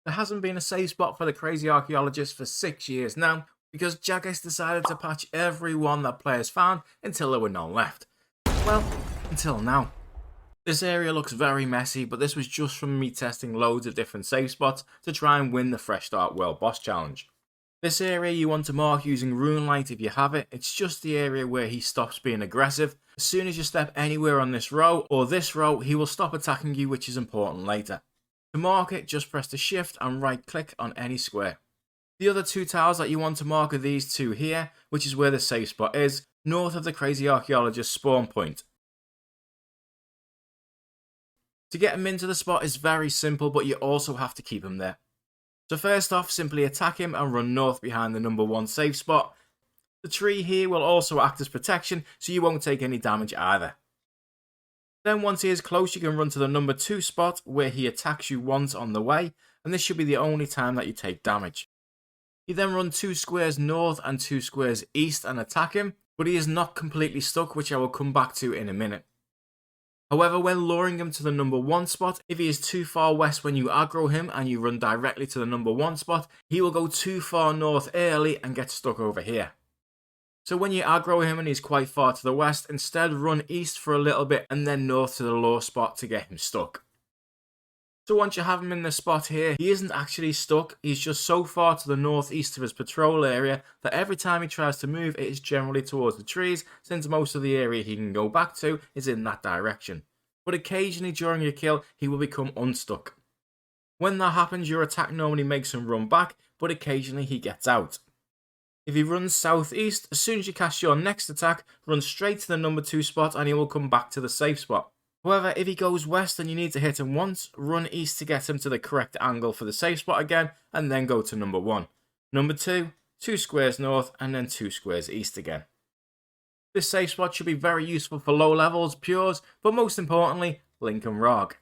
There hasn't been a safe spot for the crazy archaeologist for 6 years now, because Jagex decided to patch every one that players found until there were none left. Well, until now. This area looks very messy, but this was just from me testing loads of different safe spots to try and win the Fresh Start World Boss Challenge. This area you want to mark using RuneLight if you have it. It's just the area where he stops being aggressive. As soon as you step anywhere on this row or this row, he will stop attacking you, which is important later. To mark it, just press the shift and right click on any square. The other two tiles that you want to mark are these two here, which is where the safe spot is, north of the crazy archaeologist spawn point. To get him into the spot is very simple, but you also have to keep him there. So first off, simply attack him and run north behind the number 1 safe spot. The tree here will also act as protection, so you won't take any damage either. Then once he is close, you can run to the number 2 spot where he attacks you once on the way, and this should be the only time that you take damage. You then run 2 squares north and 2 squares east and attack him, but he is not completely stuck, which I will come back to in a minute. However, when luring him to the number 1 spot, if he is too far west when you aggro him and you run directly to the number 1 spot, he will go too far north early and get stuck over here. So when you aggro him and he's quite far to the west, instead run east for a little bit and then north to the low spot to get him stuck. So once you have him in the spot here, he isn't actually stuck, he's just so far to the northeast of his patrol area that every time he tries to move it is generally towards the trees, since most of the area he can go back to is in that direction. But occasionally during your kill he will become unstuck. When that happens, your attack normally makes him run back, but occasionally he gets out. If he runs southeast, as soon as you cast your next attack, run straight to the number 2 spot and he will come back to the safe spot. However, if he goes west and you need to hit him once, run east to get him to the correct angle for the safe spot again, and then go to number 1. Number 2, 2 squares north, and then 2 squares east again. This safe spot should be very useful for low levels, pures, but most importantly, Link and Rog.